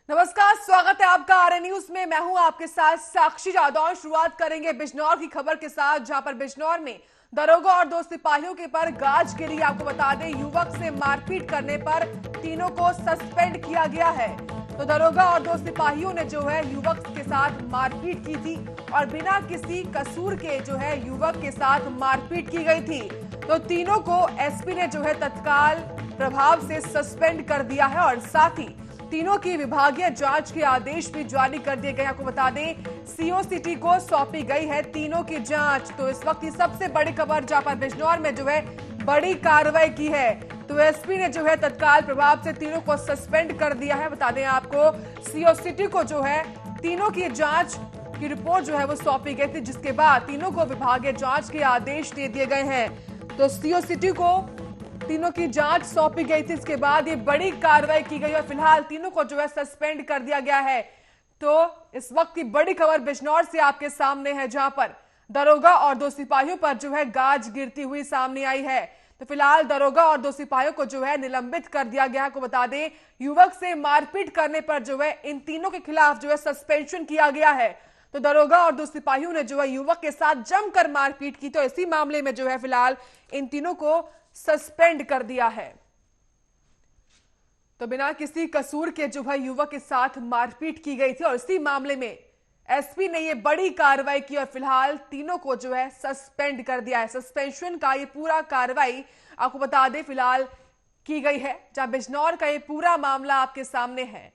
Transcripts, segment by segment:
नमस्कार, स्वागत है आपका आरएन न्यूज में। मैं हूं आपके साथ साक्षी जादौन। शुरुआत करेंगे बिजनौर की खबर के साथ, जहां पर बिजनौर में दरोगा और दो सिपाहियों के पर गाज गिरी। आपको बता दें, युवक से मारपीट करने पर तीनों को सस्पेंड किया गया है। तो दरोगा और दो सिपाहियों ने जो है युवक के साथ मारपीट की थी और बिना किसी कसूर के जो है युवक के साथ मारपीट की गई थी। तो तीनों को एसपी ने जो है तत्काल प्रभाव से सस्पेंड कर दिया है और साथ ही तीनों की विभागीय जांच के आदेश भी जारी कर दिए गए। आपको बता दें, सीओ सिटी को सौंपी गई है तीनों की जांच। तो इस वक्त की सबसे बड़ी खबर, जहां पर बिजनौर में जो है बड़ी कार्रवाई की है। तो एसपी ने जो है तत्काल प्रभाव से तीनों को सस्पेंड कर दिया है। बता दें आपको, सीओ सिटी को जो है तीनों की जांच की रिपोर्ट जो है वो सौंपी गई थी, जिसके बाद तीनों को विभागीय जांच के आदेश दे दिए गए हैं। तो सीओ सिटी को तीनों की जांच सौंपी गई थी, इसके बाद ये बड़ी कार्रवाई की गई और फिलहाल तीनों को जो है सस्पेंड कर दिया गया है। तो इस वक्त की बड़ी खबर बिजनौर से आपके सामने है, जहां पर दरोगा और दो सिपाहियों पर जो है गाज गिरती हुई सामने आई है। तो फिलहाल दरोगा और दो सिपाहियों को जो है निलंबित कर दिया गया है। को बता दें, युवक से मारपीट करने पर जो है इन तीनों के खिलाफ जो है सस्पेंशन किया गया है। तो दरोगा और दो सिपाहियों ने जो है युवक के साथ जमकर मारपीट की। तो इसी मामले में जो है फिलहाल इन तीनों को सस्पेंड कर दिया है। तो बिना किसी कसूर के जो है युवक के साथ मारपीट की गई थी और इसी मामले में एसपी ने ये बड़ी कार्रवाई की और फिलहाल तीनों को जो है सस्पेंड कर दिया है। सस्पेंशन का ये पूरा कार्रवाई आपको बता दें फिलहाल की गई है, जहां बिजनौर का ये पूरा मामला आपके सामने है।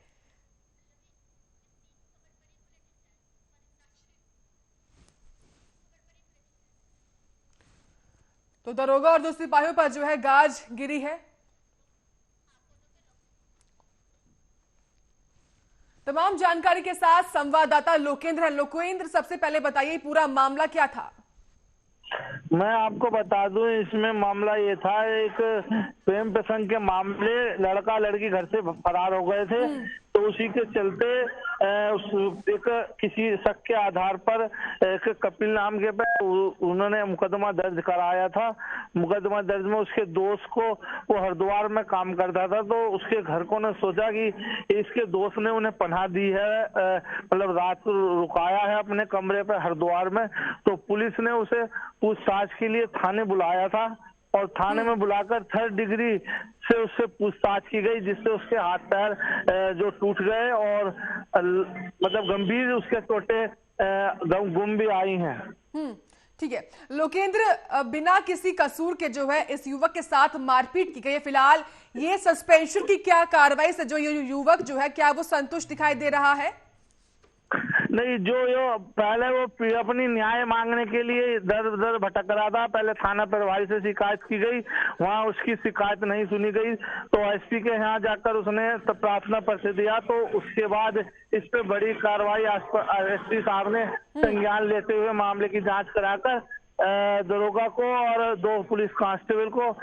तो दरोगा और दो सिपाहियों पर जो है गाज गिरी है। तमाम जानकारी के साथ संवाददाता लोकेंद्र। लोकेंद्र, सबसे पहले बताइए पूरा मामला क्या था? मैं आपको बता दूं, इसमें मामला ये था, एक प्रेम प्रसंग के मामले, लड़का लड़की घर से फरार हो गए थे। तो उसी के चलते एक किसी शक के आधार पर एक कपिल नाम के पे उन्होंने मुकदमा दर्ज कराया था। मुकदमा दर्ज में उसके दोस्त को, वो हरिद्वार में काम करता था, तो उसके घर को ने सोचा कि इसके दोस्त ने उन्हें पनाह दी है, मतलब रात को रुकाया है अपने कमरे पर हरिद्वार में। तो पुलिस ने उसे पूछताछ के लिए थाने बुलाया था और थाने में बुलाकर 3rd डिग्री से उससे पूछताछ की गई, जिससे उसके हाथ पैर जो टूट गए और मतलब गंभीर उसके चोटें गुम भी आई हैं। ठीक है लोकेंद्र, बिना किसी कसूर के जो है इस युवक के साथ मारपीट की गई है। फिलहाल ये सस्पेंशन की क्या कार्रवाई से जो ये युवक जो है, क्या वो संतुष्ट दिखाई दे रहा है? नहीं, जो पहले वो अपनी न्याय मांगने के लिए दर दर भटक रहा था। पहले थाना प्रभारी से शिकायत की गई, वहां उसकी शिकायत नहीं सुनी गई, तो एसपी के यहाँ जाकर उसने प्रार्थना पत्र दिया। तो उसके बाद इस पे बड़ी कार्रवाई एसपी साहब ने संज्ञान लेते हुए मामले की जांच कराकर दरोगा को और 2 पुलिस कांस्टेबल को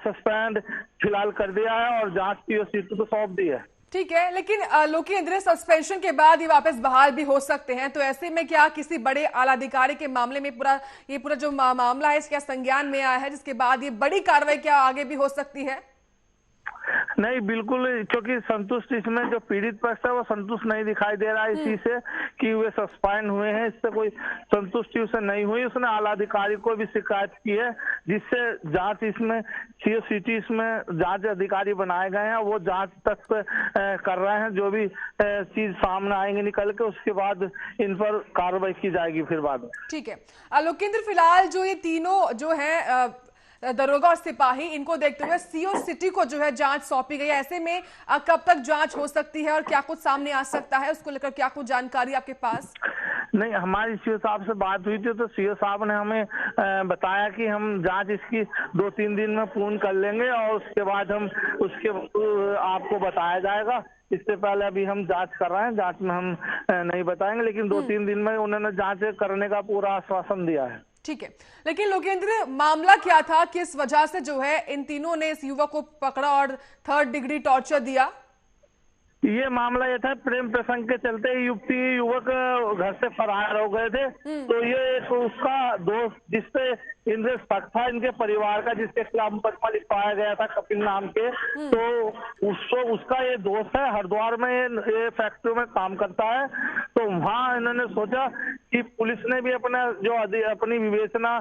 सस्पेंड फिलहाल कर दिया है और जांच की सीट को सौंप दी है। ठीक है, लेकिन लोकेंद्र, सस्पेंशन के बाद ये वापस बहाल भी हो सकते हैं। तो ऐसे में क्या किसी बड़े आला अधिकारी के मामले में पूरा जो मामला है इसका संज्ञान में आया है, जिसके बाद ये बड़ी कार्रवाई क्या आगे भी हो सकती है? नहीं, बिल्कुल, क्योंकि संतुष्ट इसमें जो पीड़ित पक्ष है वो संतुष्ट नहीं दिखाई दे रहा है इसी से कि वे सस्पेंड हुए हैं। इससे कोई संतुष्टि उसे नहीं हुई। उसने आला अधिकारी को भी शिकायत की है, जिससे जांच इसमें सीओ सिटी इसमें जांच अधिकारी बनाए गए हैं, वो जांच तक कर रहे हैं। जो भी चीज सामने आएंगे निकल के, उसके बाद इन पर कार्रवाई की जाएगी फिर बाद में। ठीक है लोकेंद्र, फिलहाल जो ये तीनों जो है दरोगा और सिपाही, इनको देखते हुए सीओ सिटी को जो है जांच सौंपी गई है। ऐसे में कब तक जांच हो सकती है और क्या कुछ सामने आ सकता है, उसको लेकर क्या कुछ जानकारी आपके पास? नहीं, हमारी सीओ साहब से बात हुई थी, तो सीओ साहब ने हमें बताया कि हम जांच इसकी 2-3 दिन में पूर्ण कर लेंगे और उसके बाद हम उसके आपको बताया जाएगा। इससे पहले अभी हम जांच कर रहे हैं, जांच में हम नहीं बताएंगे, लेकिन 2-3 दिन में उन्होंने जांच करने का पूरा आश्वासन दिया है। ठीक है, लेकिन लोकेंद्र, मामला क्या था, किस वजह से जो है इन तीनों ने इस युवक को पकड़ा और 3rd डिग्री टॉर्चर दिया? ये मामला ये था, प्रेम प्रसंग के चलते युवती युवक घर से फरार हो गए थे। तो ये एक उसका दोस्त जिसपे इनसे शक था इनके परिवार का, जिसके खिलाफ मुकदमा लिखवाया गया था कपिल नाम के, तो उसका ये दोस्त है, हरिद्वार में ये फैक्ट्री में काम करता है। तो वहाँ इन्होंने सोचा कि पुलिस ने भी अपनी विवेचना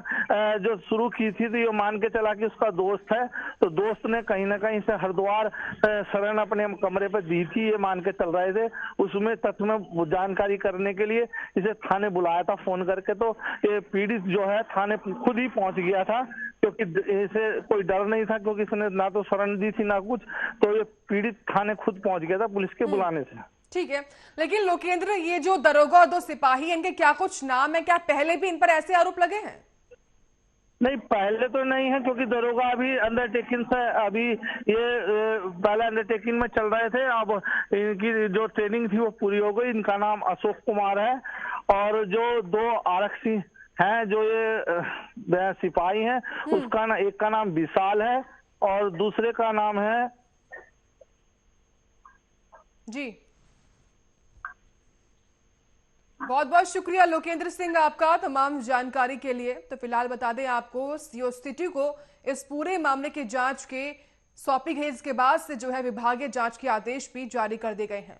जो शुरू की थी, तो ये मान के चला कि उसका दोस्त है। तो दोस्त ने कहीं ना कहीं से हरिद्वार शरण अपने कमरे पर दी थी, ये मान के चल रहे थे। उसमें तथ्य में जानकारी करने के लिए इसे थाने बुलाया था फोन करके। तो ये पीड़ित जो है थाने खुद ही पहुंच गया था, क्योंकि इसे कोई डर नहीं था, क्योंकि इसने ना तो शरण दी थी ना कुछ। तो ये पीड़ित थाने खुद पहुंच गया था पुलिस के बुलाने से। ठीक है, लेकिन लोकेंद्र, ये जो दरोगा और 2 सिपाही, इनके क्या कुछ नाम है? क्या पहले भी इन पर ऐसे आरोप लगे हैं? नहीं, पहले तो नहीं है, क्योंकि दरोगा अभी अंडरटेकिंग से अभी ये पहले अंडरटेकिंग में चल रहे थे। अब इनकी जो ट्रेनिंग थी वो पूरी हो गई। इनका नाम अशोक कुमार है, और जो 2 आरक्षी हैं जो ये सिपाही हैं, उसका ना एक का नाम विशाल है और दूसरे का नाम है जी। बहुत बहुत शुक्रिया लोकेंद्र सिंह आपका तमाम जानकारी के लिए। तो फिलहाल बता दें आपको, सीओ सिटी को इस पूरे मामले की जांच के सौंपी गई। इसके बाद से जो है विभागीय जांच के आदेश भी जारी कर दिए गए हैं।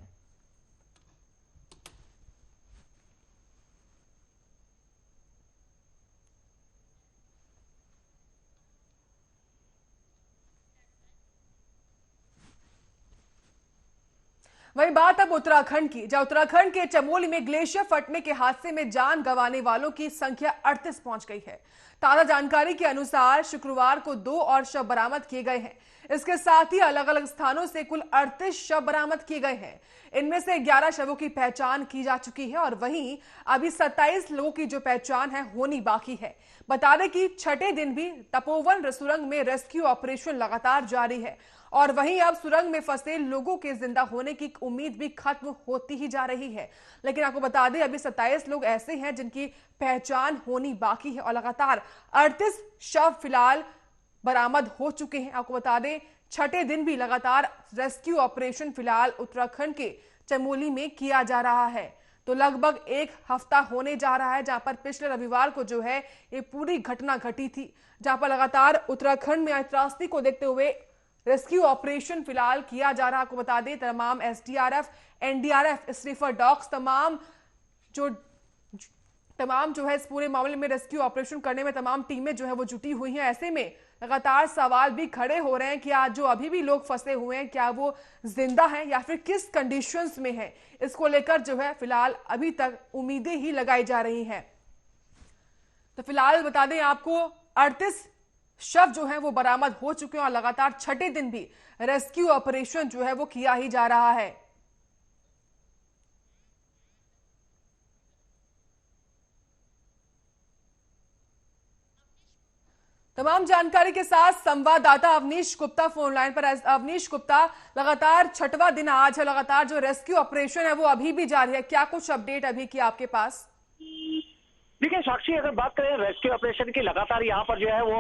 वही बात अब उत्तराखंड की, जहां उत्तराखंड के चमोली में ग्लेशियर फटने के हादसे में जान गंवाने वालों की संख्या 38 पहुंच गई है। ताजा जानकारी के अनुसार शुक्रवार को 2 और शव बरामद किए गए हैं। इसके साथ ही अलग अलग स्थानों से कुल 38 शव बरामद किए गए हैं। इनमें से 11 शवों की पहचान की जा चुकी है और वहीं अभी 27 लोगों की जो पहचान है होनी बाकी है। बता दें कि छठे दिन भी तपोवन सुरंग में रेस्क्यू ऑपरेशन लगातार जारी है और वहीं अब सुरंग में फंसे लोगों के जिंदा होने की उम्मीद भी खत्म होती ही जा रही है। लेकिन आपको बता दें, अभी 27 लोग ऐसे हैं जिनकी पहचान होनी बाकी है और लगातार 38 शव फिलहाल बरामद हो चुके हैं। आपको बता दें, छठे दिन भी लगातार रेस्क्यू ऑपरेशन फिलहाल उत्तराखंड के चमोली में किया जा रहा है। तो लगभग 1 हफ्ता होने जा रहा है जहां पर पिछले रविवार को जो है ये पूरी घटना घटी थी, जहां पर लगातार उत्तराखंड में त्रासदी को देखते हुए रेस्क्यू ऑपरेशन फिलहाल किया जा रहा है। आपको बता दें, तमाम एसडीआरएफ, एनडीआरएफ, स्नीफर डॉग्स, तमाम जो है इस पूरे मामले में रेस्क्यू ऑपरेशन करने में तमाम टीमें जो है वो जुटी हुई हैं। ऐसे में लगातार सवाल भी खड़े हो रहे हैं कि आज जो अभी भी लोग फंसे हुए हैं, क्या वो जिंदा हैं या फिर किस कंडीशंस में हैं। इसको लेकर जो है फिलहाल अभी तक उम्मीदें ही लगाई जा रही हैं। तो फिलहाल बता दें आपको, 38 शव जो है वो बरामद हो चुके हैं और लगातार छठे दिन भी रेस्क्यू ऑपरेशन जो है वो किया ही जा रहा है। तमाम जानकारी के साथ संवाददाता अवनीश गुप्ता फोन लाइन पर। अवनीश गुप्ता, लगातार छठवां दिन आज है, लगातार जो रेस्क्यू ऑपरेशन है वो अभी भी जारी है, क्या कुछ अपडेट अभी की आपके पास? देखिए साक्षी, अगर बात करें रेस्क्यू ऑपरेशन की, लगातार यहाँ पर जो है वो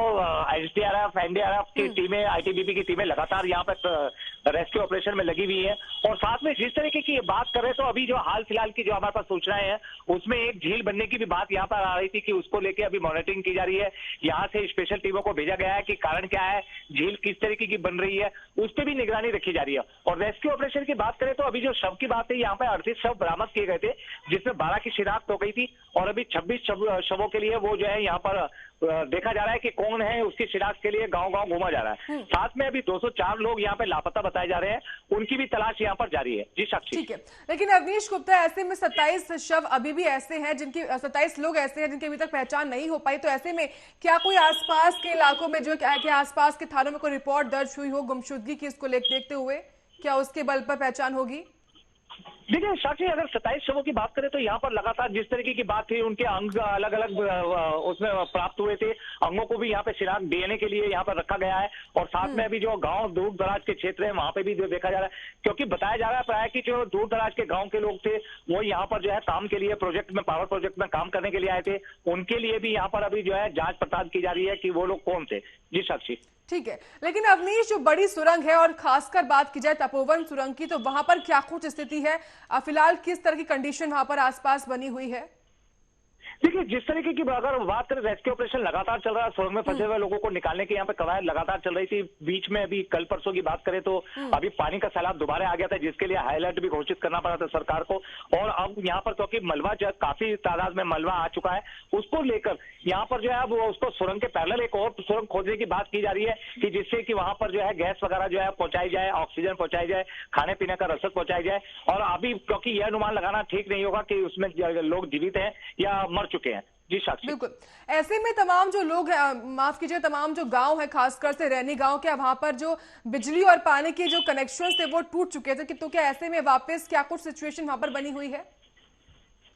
एसडीआरएफ, एनडीआरएफ की टीमें, आईटीबीपी की टीमें लगातार यहाँ पर रेस्क्यू ऑपरेशन में लगी हुई है। और साथ में जिस तरीके की बात करें तो अभी जो हाल फिलहाल की जो हमारे पास सूचनाएं हैं उसमें एक झील बनने की भी बात यहाँ पर आ रही थी कि उसको लेकर अभी मॉनिटरिंग की जा रही है। यहाँ से स्पेशल टीमों को भेजा गया है कि कारण क्या है, झील किस तरीके की बन रही है, उस पर भी निगरानी रखी जा रही है। और रेस्क्यू ऑपरेशन की बात करें तो अभी जो शव की बात है, यहाँ पर 38 शव बरामद किए गए थे, जिसमें 12 की शिनाख्त हो गई थी और अभी 26 शवों के लिए वो जो है यहाँ पर देखा जा रहा है कि कौन है, उसकी शिनाख्त के लिए गांव-गांव घूमा जा रहा है। साथ में अभी 204 लोग यहाँ पे लापता बताए जा रहे हैं, उनकी भी तलाश यहाँ पर जारी है। जी साक्षी। ठीक है, लेकिन अवनीश गुप्ता, ऐसे में 27 शव अभी भी ऐसे हैं जिनकी 27 लोग ऐसे हैं जिनकी अभी तक पहचान नहीं हो पाई। तो ऐसे में क्या कोई आसपास के इलाकों में जो क्या आसपास के थानों में कोई रिपोर्ट दर्ज हुई हो गुमशुदगी की, इसको देखते हुए क्या उसके बल पर पहचान होगी? देखिए साक्षी, अगर 27 शवों की बात करें तो यहाँ पर लगातार जिस तरीके की बात थी, उनके अंग अलग अलग उसमें प्राप्त हुए थे, अंगों को भी यहाँ पे शिनाख्त डीएनए के लिए यहाँ पर रखा गया है। और साथ में अभी जो गांव दूर दराज के क्षेत्र है वहां पे भी जो देखा जा रहा है, क्योंकि बताया जा रहा है प्राय कि जो दूर दराज के गाँव के लोग थे वो यहाँ पर जो है काम के लिए प्रोजेक्ट में, पावर प्रोजेक्ट में काम करने के लिए आए थे, उनके लिए भी यहाँ पर अभी जो है जांच पड़ताल की जा रही है कि वो लोग कौन थे। जी साक्षी। ठीक है, लेकिन अवनीश जो बड़ी सुरंग है और खासकर बात की जाए तपोवन सुरंग की, तो वहां पर क्या कुछ स्थिति है? फिलहाल किस तरह की कंडीशन वहां पर आसपास बनी हुई है? देखिए, जिस तरीके की अगर बात करें, रेस्क्यू ऑपरेशन लगातार चल रहा है। सुरंग में फंसे हुए लोगों को निकालने की यहाँ पे कवायद लगातार चल रही थी। बीच में अभी कल परसों की बात करें तो अभी पानी का सैलाब दोबारा आ गया था, जिसके लिए हाई अलर्ट भी घोषित करना पड़ा था सरकार को। और अब यहाँ पर क्योंकि मलबा जो काफी तादाद में मलबा आ चुका है, उसको लेकर यहाँ पर जो है वो उसको सुरंग के पैरेलल एक और सुरंग खोदने की बात की जा रही है कि जिससे कि वहां पर जो है गैस वगैरह जो है पहुंचाई जाए, ऑक्सीजन पहुंचाई जाए, खाने पीने का रसद पहुंचाई जाए। और अभी क्योंकि यह अनुमान लगाना ठीक नहीं होगा कि उसमें लोग जीवित हैं या मर चुके हैं। जी साक्षी, बिल्कुल। ऐसे में तमाम जो लोग हैं, माफ कीजिए, तमाम जो गांव है, खासकर से रैनी गांव के, वहां पर जो बिजली और पानी के जो कनेक्शन थे वो टूट चुके थे, तो क्या ऐसे में वापस क्या कुछ सिचुएशन वहां पर बनी हुई है?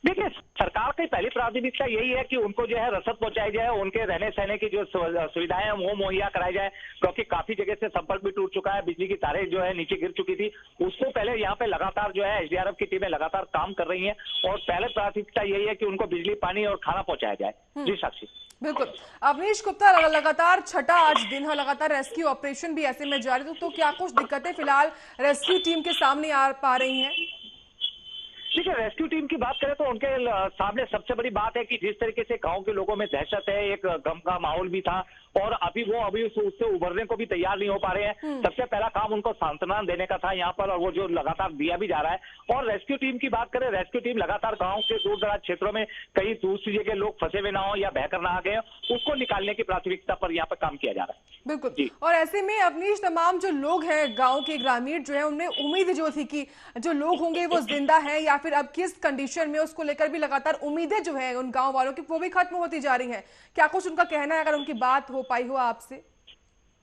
देखिए, सरकार की पहली प्राथमिकता यही है कि उनको जो है रसद पहुंचाई जाए, उनके रहने सहने की जो सुविधाएं हैं वो मुहैया कराई जाए, क्योंकि काफी जगह से संपर्क भी टूट चुका है, बिजली की तारें जो है नीचे गिर चुकी थी। उसको पहले यहाँ पे लगातार जो है एसडीआरएफ की टीमें लगातार काम कर रही हैं और पहले प्राथमिकता यही है कि उनको बिजली, पानी और खाना पहुंचाया जाए। जी साक्षी, बिल्कुल। अवनीश गुप्ता, लगातार छठा आज दिन है, लगातार रेस्क्यू ऑपरेशन भी ऐसे में जारी, तो क्या कुछ दिक्कतें फिलहाल रेस्क्यू टीम के सामने आ पा रही हैं? देखिए, रेस्क्यू टीम की बात करें तो उनके सामने सबसे बड़ी बात है कि जिस तरीके से गांव के लोगों में दहशत है, एक गम का माहौल भी था और अभी उससे उभरने को भी तैयार नहीं हो पा रहे हैं। सबसे पहला काम उनको सांत्वना देने का था यहाँ पर, और वो जो लगातार दिया भी जा रहा है। और रेस्क्यू टीम की बात करें, रेस्क्यू टीम लगातार गाँव के दूर दराज क्षेत्रों में कहीं दूसरी जगह लोग फंसे हुए ना हो या बहकर ना आ गए, उसको निकालने की प्राथमिकता पर यहाँ पर काम किया जा रहा है। बिल्कुल। और ऐसे में अवनीश, तमाम जो लोग हैं गांव के ग्रामीण जो है, उनमें उम्मीद जो थी कि जो लोग होंगे वो जिंदा हैं या फिर अब किस कंडीशन में, उसको लेकर भी लगातार उम्मीदें जो है उन गांव वालों की वो भी खत्म होती जा रही हैं। क्या कुछ उनका कहना है, अगर उनकी बात हो पाई हो आपसे?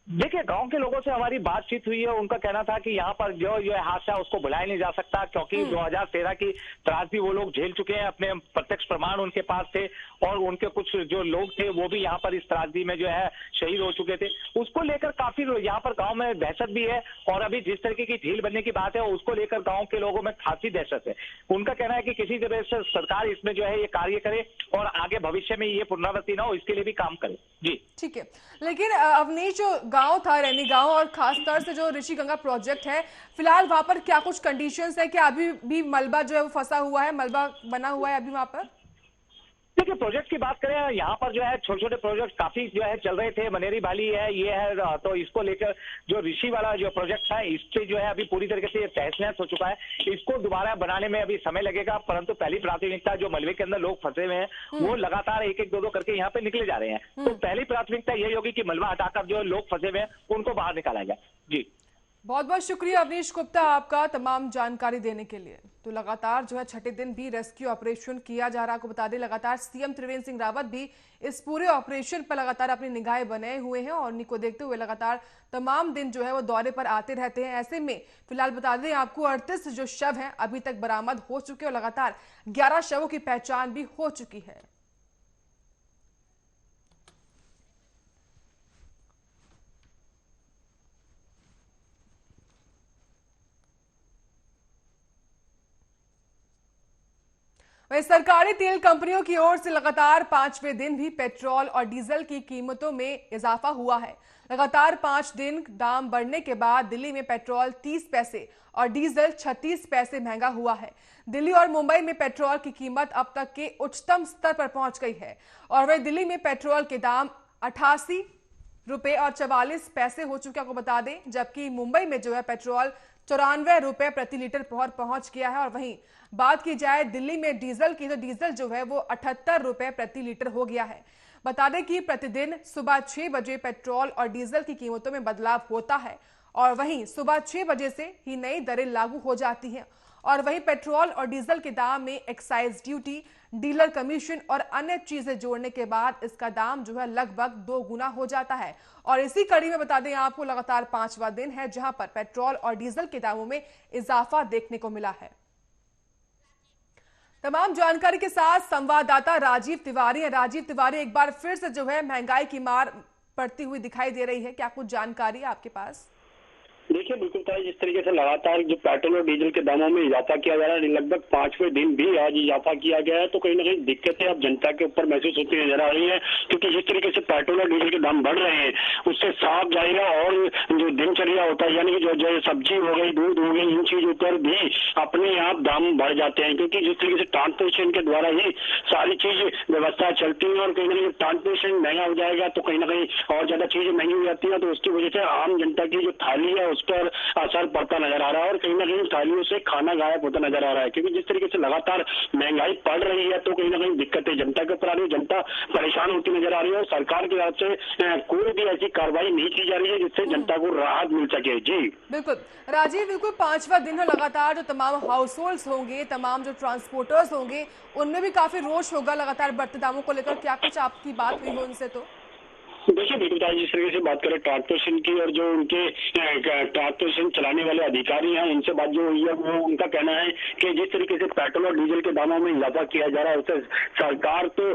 देखिए, गांव के लोगों से हमारी बातचीत हुई है, उनका कहना था कि यहाँ पर जो हादसा है उसको भुलाया नहीं जा सकता, क्योंकि 2013 की त्रासदी वो लोग झेल चुके हैं। अपने प्रत्यक्ष प्रमाण उनके पास थे और उनके कुछ जो लोग थे वो भी यहाँ पर इस त्रासदी में जो है शहीद हो चुके थे। उसको लेकर काफी यहाँ पर गाँव में दहशत भी है और अभी जिस तरीके की झील बनने की बात है उसको लेकर गाँव के लोगों में खासी दहशत है। उनका कहना है कि किसी तरह से सरकार इसमें जो है ये कार्य करे और आगे भविष्य में ये पुनरावृत्ति ना हो, इसके लिए भी काम करे। जी ठीक है, लेकिन अवनीश, जो गांव था रैनी गांव और खासतौर से जो ऋषि गंगा प्रोजेक्ट है, फिलहाल वहां पर क्या कुछ कंडीशंस है? क्या अभी भी मलबा जो है वो फंसा हुआ है, मलबा बना हुआ है अभी वहां पर? देखिए, प्रोजेक्ट की बात करें, यहाँ पर जो है छोटे छोटे प्रोजेक्ट काफी जो है चल रहे थे। मनेरी वाली है, ये है, तो इसको लेकर जो ऋषि वाला जो प्रोजेक्ट है, इससे जो है अभी पूरी तरीके से तहस नहस हो चुका है। इसको दोबारा बनाने में अभी समय लगेगा, परंतु पहली प्राथमिकता जो मलबे के अंदर लोग फंसे हुए हैं वो लगातार एक एक दो करके यहाँ पे निकले जा रहे हैं। तो पहली प्राथमिकता यही होगी कि मलबा हटाकर जो लोग फंसे हुए हैं उनको बाहर निकाला जाए। जी, बहुत बहुत शुक्रिया अवनीश गुप्ता आपका तमाम जानकारी देने के लिए। तो लगातार जो है छठे दिन भी रेस्क्यू ऑपरेशन किया जा रहा है। आपको बता दें, लगातार सीएम त्रिवेंद्र सिंह रावत भी इस पूरे ऑपरेशन पर लगातार अपनी निगाहें बनाए हुए हैं और उन्हीं को देखते हुए लगातार तमाम दिन जो है वो दौरे पर आते रहते हैं। ऐसे में फिलहाल बता दें आपको 38 जो शव हैं अभी तक बरामद हो चुके हैं और लगातार 11 शवों की पहचान भी हो चुकी है। वहीं सरकारी तेल कंपनियों की ओर से लगातार 5वें दिन भी पेट्रोल और डीजल की कीमतों में इजाफा हुआ है। लगातार 5 दिन दाम बढ़ने के बाद दिल्ली में पेट्रोल 30 पैसे और डीजल 36 पैसे महंगा हुआ है। दिल्ली और मुंबई में पेट्रोल की कीमत अब तक के उच्चतम स्तर पर पहुंच गई है और वहीं दिल्ली में पेट्रोल के दाम 88 रुपए और 44 पैसे हो चुके, आपको बता दें, जबकि मुंबई में जो है पेट्रोल 94 रुपए प्रति लीटर पहुंच गया है। और वहीं बात की जाए दिल्ली में डीजल की, तो डीजल जो है वो 78 रुपए प्रति लीटर हो गया है। बता दें कि प्रतिदिन सुबह 6 बजे पेट्रोल और डीजल की कीमतों में बदलाव होता है और वहीं सुबह 6 बजे से ही नई दरें लागू हो जाती हैं। और वहीं पेट्रोल और डीजल के दाम में एक्साइज ड्यूटी, डीलर कमीशन और अन्य चीजें जोड़ने के बाद इसका दाम जो है लगभग 2 गुना हो जाता है। और इसी कड़ी में बता दें आपको, लगातार 5वां दिन है जहां पर पेट्रोल और डीजल के दामों में इजाफा देखने को मिला है। तमाम जानकारी के साथ संवाददाता राजीव तिवारी है। राजीव तिवारी, एक बार फिर से जो है महंगाई की मार पड़ती हुई दिखाई दे रही है, क्या कुछ जानकारी है आपके पास? देखिए बिल्कुल था, जिस तरीके से लगातार जो पेट्रोल और डीजल के दामों में इजाफा किया जा रहा है, लगभग 5वें दिन भी आज इजाफा किया गया है, तो कहीं ना कहीं दिक्कतें अब जनता के ऊपर महसूस होती नजर आ रही है। क्योंकि जिस तरीके से पेट्रोल और डीजल के दाम बढ़ रहे हैं, उससे साफ जाहिर है और जो दिनचर्या होता है, यानी कि जो सब्जी हो गई, दूध हो गई, इन चीजों पर भी अपने आप दाम बढ़ जाते हैं। क्योंकि जिस तरीके से ट्रांसपोर्टेशन के द्वारा ही सारी चीज व्यवस्था चलती है, और कहीं ना कहीं ट्रांसपोर्टेशन महंगा हो जाएगा तो कहीं ना कहीं और ज्यादा चीजें महंगी हो जाती है, तो उसकी वजह से आम जनता की जो थाली है उस पर असर पड़ता नजर आ रहा है, और कहीं ना कहीं थालियों से खाना गायब होता नजर आ रहा है। क्योंकि जिस तरीके से लगातार महंगाई बढ़ रही है, तो कहीं ना कहीं दिक्कतें जनता के ऊपर आ रही है, जनता परेशान होती नजर आ रही है, और सरकार की तरफ से कोई भी ऐसी कार्रवाई नहीं की जा रही है जिससे जनता को राहत मिल सके। जी बिल्कुल राजीव, बिल्कुल 5वां दिन है लगातार। जो तमाम हाउस होल्ड्स होंगे, तमाम जो ट्रांसपोर्टर्स होंगे, उनमें भी काफी रोष होगा लगातार बढ़ते दामों को लेकर। क्या कुछ आपकी बात हुई हो उनसे? तो देखिए बिल्कुल, जिस तरीके से बात करें ट्रांसपोर्टेशन की, और जो उनके ट्रांसपोर्टेशन चलाने वाले अधिकारी हैं उनसे बात जो हुई है, वो उनका कहना है कि जिस तरीके से पेट्रोल और डीजल के दामों में इजाफा किया जा रहा है, उससे सरकार तो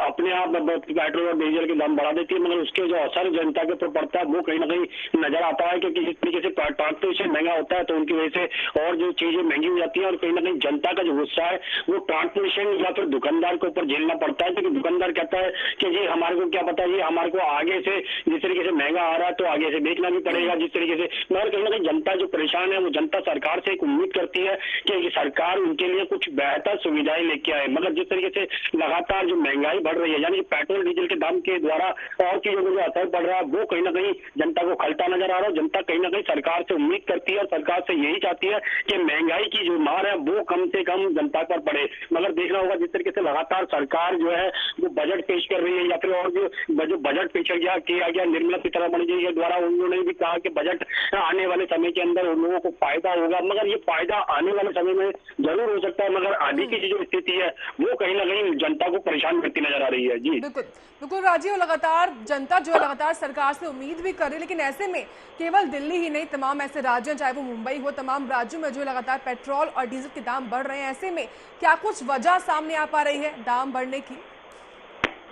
अपने आप पेट्रोल और डीजल के दाम बढ़ा देती है, मगर उसके जो असर जनता के ऊपर पड़ता है वो कहीं ना कहीं नजर आता है। क्योंकि जिस तरीके से ट्रांसपोर्टेशन महंगा होता है, तो उनकी वजह से और जो चीजें महंगी हो जाती है, और कहीं ना कहीं जनता का जो गुस्सा है वो ट्रांसपोर्टेशन या फिर दुकानदार के ऊपर झेलना पड़ता है। क्योंकि दुकानदार कहता है कि जी हमारे को क्या पता, ये हमारे को आगे से जिस तरीके से महंगा आ रहा है तो आगे से बेचना भी पड़ेगा जिस तरीके से। मगर कहीं ना कहीं जनता जो परेशान है, वो जनता सरकार से एक उम्मीद करती है कि सरकार उनके लिए कुछ बेहतर सुविधाएं लेके आए। मगर जिस तरीके से लगातार जो महंगाई बढ़ रही है, यानी पेट्रोल डीजल के दाम के द्वारा और चीजों को जो असर पड़ रहा है, वो कहीं ना कहीं जनता को खलता नजर आ रहा है। जनता कहीं ना कहीं सरकार से उम्मीद करती है, और सरकार से यही चाहती है कि महंगाई की जो मार है वो कम से कम जनता पर पड़े। मगर देखना होगा जिस तरीके से लगातार सरकार जो है वो बजट पेश कर रही है, या फिर और जो बजट पेश किया गया निर्मला सीतारमण जी के द्वारा, उन्होंने भी कहा कि बजट आने वाले समय के अंदर उन लोगों को फायदा होगा। मगर ये फायदा आने वाले समय में जरूर हो सकता है, मगर अभी की जो स्थिति है वो कहीं ना कहीं जनता को परेशान करती नजर आ रही है। जी बिल्कुल बिल्कुल राजीव, लगातार जनता जो है लगातार सरकार से उम्मीद भी कर रही है, लेकिन ऐसे में केवल दिल्ली ही नहीं, तमाम ऐसे राज्य चाहे वो मुंबई हो, तमाम राज्यों में जो लगातार पेट्रोल और डीजल के दाम बढ़ रहे हैं। ऐसे में क्या कुछ वजह सामने आ पा रही है दाम बढ़ने की?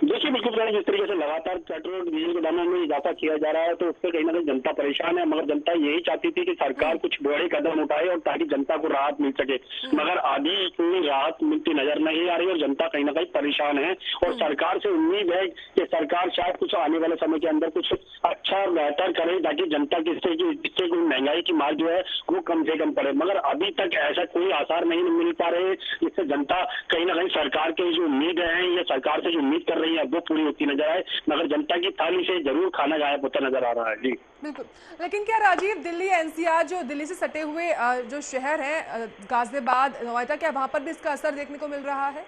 देखिए बिल्कुल, जिस तरीके से लगातार पेट्रोल और डीजल के दामों में इजाफा किया जा रहा है, तो उससे कहीं ना कहीं जनता परेशान है। मगर जनता यही चाहती थी कि सरकार कुछ बड़े कदम उठाए और ताकि जनता को राहत मिल सके, मगर अभी कोई राहत मिलती नजर नहीं आ रही, और जनता कहीं ना कहीं परेशान है। और सरकार से उम्मीद है कि सरकार शायद कुछ आने वाले समय के अंदर कुछ अच्छा और बेहतर करे, ताकि जनता जिससे महंगाई की मार जो है वो कम से कम पड़े। मगर अभी तक ऐसा कोई आसार नहीं मिल पा रहे जिससे जनता कहीं ना कहीं सरकार की जो उम्मीद है या सरकार से जो उम्मीद कर रही है वो पूरी होती नजर आए। मगर जनता की थाली से जरूर खाना गायब होता नजर आ रहा है। जी बिल्कुल, लेकिन क्या राजीव, दिल्ली एनसीआर जो दिल्ली से सटे हुए जो शहर है, गाजियाबाद, नोएडा, क्या वहां पर भी इसका असर देखने को मिल रहा है?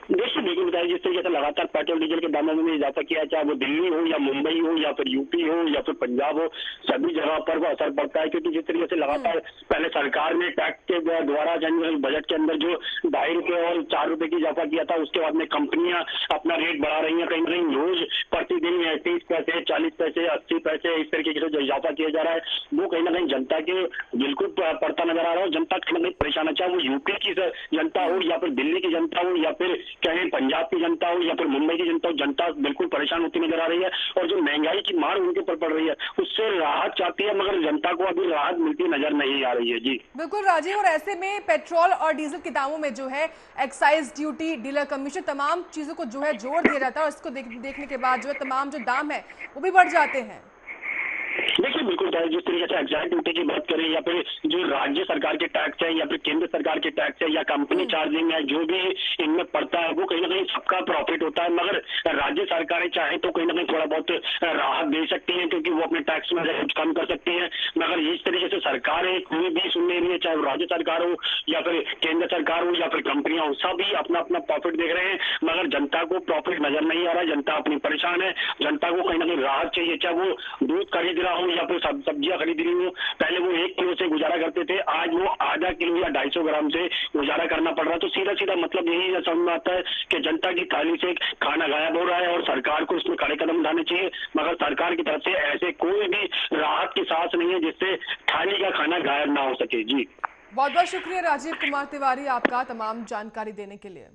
देखिए बिल्कुल बताइए, जिस तरीके से लगातार पेट्रोल डीजल के दामों में इजाफा किया, चाहे वो दिल्ली हो या मुंबई हो या फिर यूपी हो या फिर पंजाब हो, सभी जगह पर वो असर पड़ता है। क्योंकि जिस तरीके से लगातार पहले सरकार ने टैक्स के द्वारा बजट के अंदर जो 2.5 रुपए और 4 रुपए की इजाफा किया था, उसके बाद में कंपनियां अपना रेट बढ़ा रही है। कहीं ना कहीं रोज प्रतिदिन 30 पैसे, 40 पैसे, 80 पैसे, इस तरीके से जो इजाफा किया जा रहा है वो कहीं ना कहीं जनता के बिल्कुल पड़ता नजर आ रहा है। जनता कहीं ना कहीं परेशान है, चाहे वो यूपी की जनता हो या फिर दिल्ली की जनता हो या फिर चाहे पंजाब की जनता हो या फिर मुंबई की जनता हो, जनता बिल्कुल परेशान होती नजर आ रही है। और जो महंगाई की मार उनके ऊपर पड़ रही है उससे राहत चाहती है, मगर जनता को अभी राहत मिलती नजर नहीं आ रही है। जी बिल्कुल राजीव, और ऐसे में पेट्रोल और डीजल के दामों में जो है एक्साइज ड्यूटी, डीलर कमीशन, तमाम चीजों को जो है जोड़ दिया जाता है, और इसको देखने के बाद जो है तमाम जो दाम है वो भी बढ़ जाते हैं। देखिए बिल्कुल, जिस तरीके से एक्साइज ड्यूटी की बात करें या फिर जो राज्य सरकार के टैक्स है या फिर केंद्र सरकार के टैक्स है या कंपनी चार्जिंग है, जो भी इनमें पड़ता है वो कहीं ना कहीं सबका प्रॉफिट होता है। मगर राज्य सरकारें चाहे तो कहीं ना कहीं थोड़ा बहुत राहत दे सकती हैं, क्योंकि वो अपने टैक्स में कुछ कम कर सकती हैं। मगर इस तरीके से सरकारें कोई भी सुन नहीं रही है, चाहे वो राज्य सरकार हो या फिर केंद्र सरकार हो या फिर कंपनियां हो, सभी अपना अपना प्रॉफिट देख रहे हैं, मगर जनता को प्रॉफिट नजर नहीं आ रहा है। जनता अपनी परेशान है, जनता को कहीं ना कहीं राहत चाहिए, चाहे वो दूध खरीद रहा हो या फिर सब्जियां खरीद रही हो। पहले वो 1 किलो से गुजारा करते थे, आज वो आधा किलो या 250 ग्राम से गुजारा करना पड़ रहा है। तो सीधा सीधा मतलब यही समझ में आता है कि जनता की थाली से खाना गायब हो रहा है, और सरकार को उसमें कड़े कदम उठाने चाहिए। मगर सरकार की तरफ से ऐसे कोई भी राहत की सांस नहीं है जिससे थाली का खाना गायब ना हो सके। जी बहुत बहुत शुक्रिया राजीव कुमार तिवारी आपका तमाम जानकारी देने के लिए।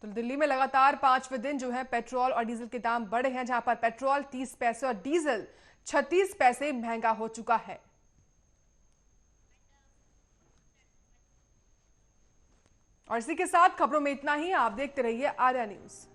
तो दिल्ली में लगातार 5वें दिन जो है पेट्रोल और डीजल के दाम बढ़े हैं, जहां पर पेट्रोल 30 पैसे और डीजल 36 पैसे महंगा हो चुका है। और इसी के साथ खबरों में इतना ही। आप देखते रहिए आर्या न्यूज।